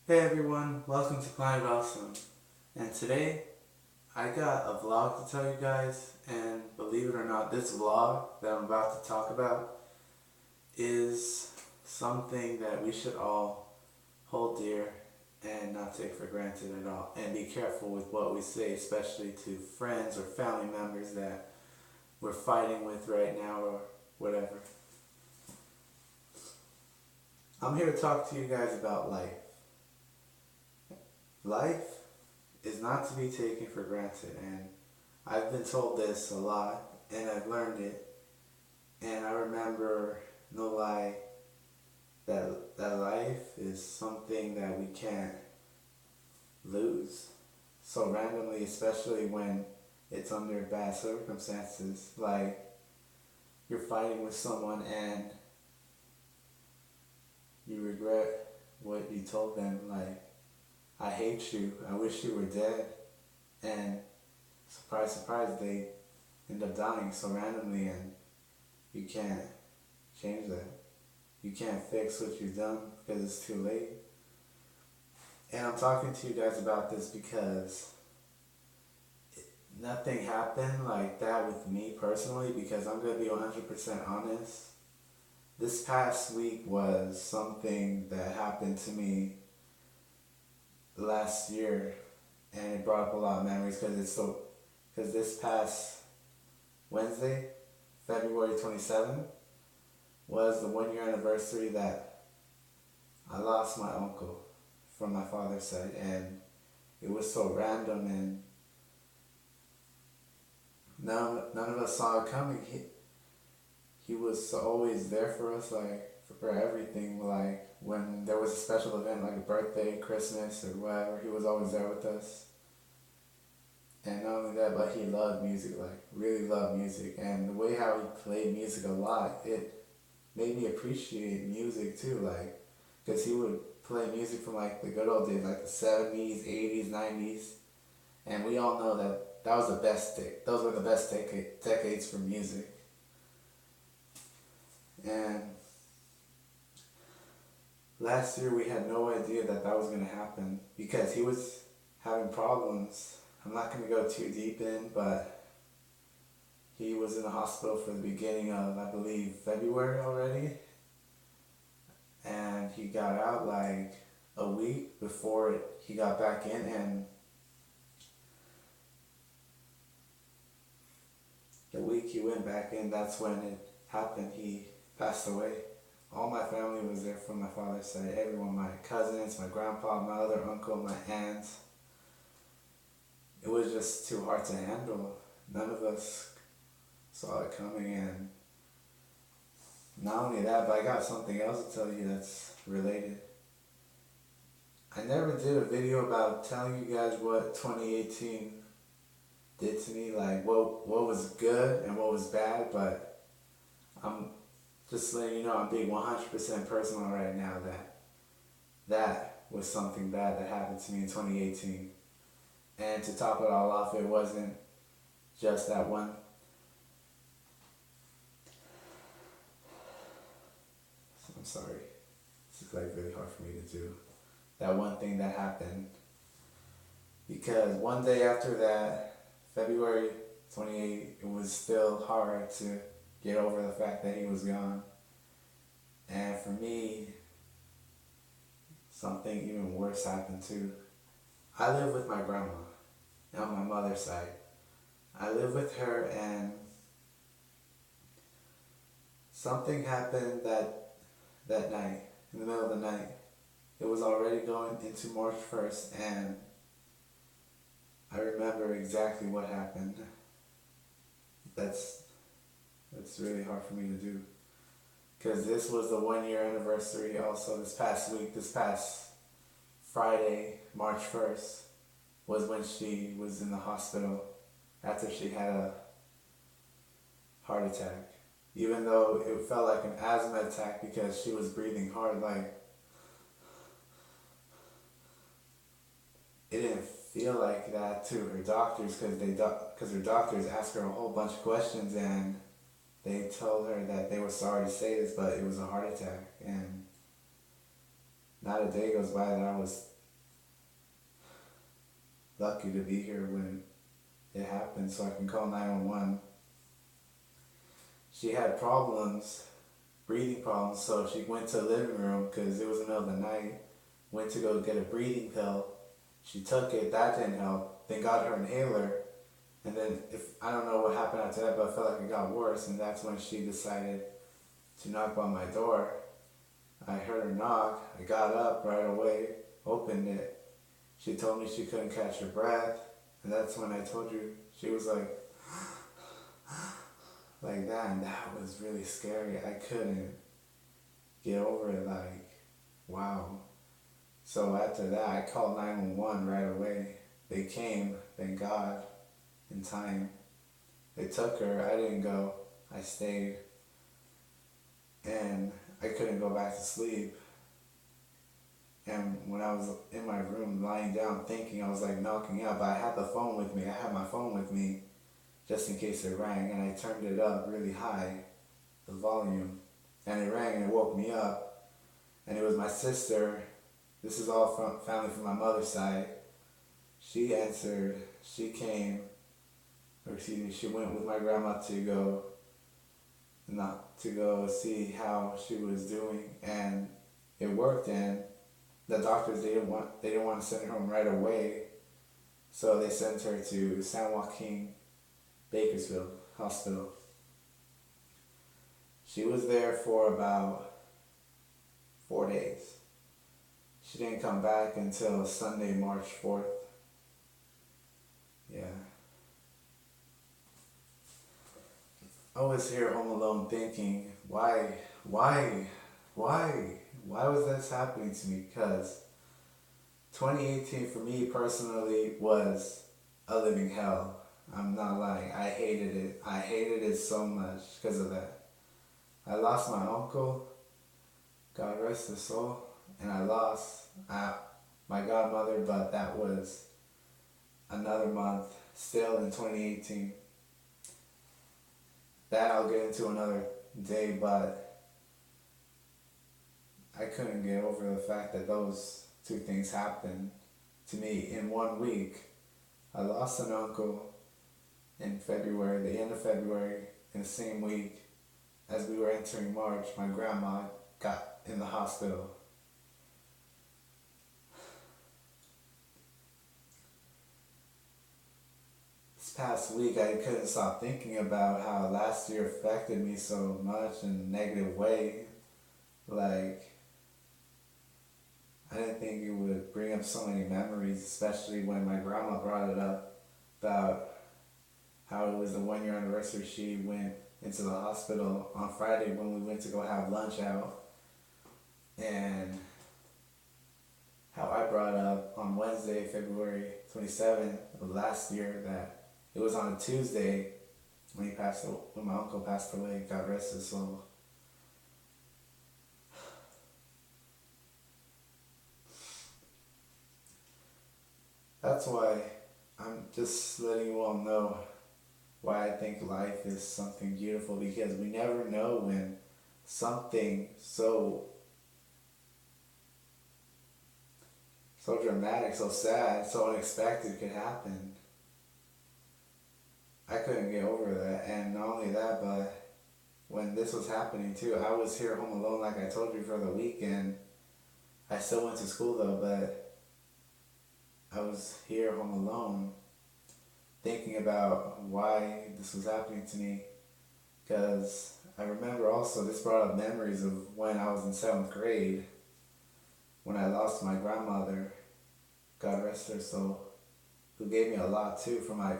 Hey everyone, welcome to Planet Awesome. And today I got a vlog to tell you guys, and believe it or not, this vlog that I'm about to talk about is something that we should all hold dear and not take for granted at all. And be careful with what we say, especially to friends or family members that we're fighting with right now or whatever. I'm here to talk to you guys about life. Life is not to be taken for granted, and I've been told this a lot, and I've learned it, and I remember, no lie, that life is something that we can't lose so randomly, especially when it's under bad circumstances, like you're fighting with someone and you regret what you told them, like, I hate you, I wish you were dead, and surprise, surprise, they end up dying so randomly, and you can't change that. You can't fix what you've done because it's too late. And I'm talking to you guys about this because nothing happened like that with me personally, because I'm going to be 100% honest. This past week was something that happened to me last year, and it brought up a lot of memories because this past Wednesday, February 27th, was the 1 year anniversary that I lost my uncle from my father's side, and it was so random, and none of us saw it coming. He was always there for us, like for everything. Like when there was a special event, like a birthday, Christmas, or whatever, he was always there with us. And not only that, but he loved music, like really loved music. And the way how he played music a lot, it made me appreciate music too. Like, because he would play music from like the good old days, like the 70s, 80s, 90s. And we all know that that was the best those were the best decades for music. And last year we had no idea that that was going to happen because he was having problems. I'm not going to go too deep in, but he was in the hospital for the beginning of, I believe, February already. And he got out like a week before he got back in, and the week he went back in, that's when it happened. He passed away. All my family was there from my father's side. Everyone, my cousins, my grandpa, my other uncle, my aunts. It was just too hard to handle. None of us saw it coming, and not only that, but I got something else to tell you that's related. I never did a video about telling you guys what 2018 did to me, like what was good and what was bad, but I'm just letting you know I'm being 100% personal right now that was something bad that happened to me in 2018. And to top it all off, it wasn't just that one. I'm sorry. This is like really hard for me to do. That one thing that happened. Because one day after that, February 28th, it was still hard to get over the fact that he was gone. And for me, something even worse happened too. I live with my grandma on my mother's side. I live with her, and something happened that night, in the middle of the night. It was already going into March 1st, and I remember exactly what happened. That's really hard for me to do. Because this was the 1 year anniversary also this past week, this past Friday, March 1st, was when she was in the hospital after she had a heart attack. Even though it felt like an asthma attack because she was breathing hard, like, it didn't feel like that to her doctors because her doctors asked her a whole bunch of questions, and they told her that they were sorry to say this, but it was a heart attack. And not a day goes by that I was lucky to be here when it happened so I can call 911. She had problems, breathing problems, so she went to the living room because it was the middle of the night, went to go get a breathing pill. She took it, that didn't help, then got her inhaler, and then I don't know what happened after that, but I felt like it got worse, and that's when she decided to knock on my door. I heard her knock, I got up right away, opened it. She told me she couldn't catch her breath, and that's when I told you, she was like that, and that was really scary. I couldn't get over it, like, wow. So after that, I called 911 right away. They came, thank God, in time. They took her, I didn't go, I stayed. And I couldn't go back to sleep. And when I was in my room lying down thinking, I was like knocking out, but I had the phone with me. I had my phone with me just in case it rang, and I turned it up really high, the volume, and it rang and it woke me up. And it was my sister. This is all from family from my mother's side. She answered, she came, or excuse me, she went with my grandma to go see how she was doing, and it worked. And the doctors, they didn't want to send her home right away, so they sent her to San Joaquin Bakersfield Hospital. She was there for about 4 days. She didn't come back until Sunday, March 4th. Yeah. I was here home alone thinking, why was this happening to me? Because 2018 for me personally was a living hell. I'm not lying. I hated it. I hated it so much because of that. I lost my uncle, God rest his soul, and I lost my godmother, but that was another month, still in 2018. That I'll get into another day, but I couldn't get over the fact that those two things happened to me in 1 week. I lost an uncle in February, the end of February, in the same week as we were entering March, my grandma got in the hospital. This past week, I couldn't stop thinking about how last year affected me so much in a negative way. Like, I didn't think it would bring up so many memories, especially when my grandma brought it up about how it was the 1 year anniversary. She went into the hospital on Friday when we went to go have lunch out, and how I brought up on Wednesday, February 27th of last year, that it was on a Tuesday when my uncle passed away, God rest his soul. That's why I'm just letting you all know why I think life is something beautiful, because we never know when something so dramatic, so sad, so unexpected could happen. I couldn't get over that, and not only that, but when this was happening too, I was here home alone like I told you for the weekend. I still went to school though, but I was here home alone thinking about why this was happening to me, because I remember also this brought up memories of when I was in 7th grade, when I lost my grandmother, God rest her soul, who gave me a lot too for my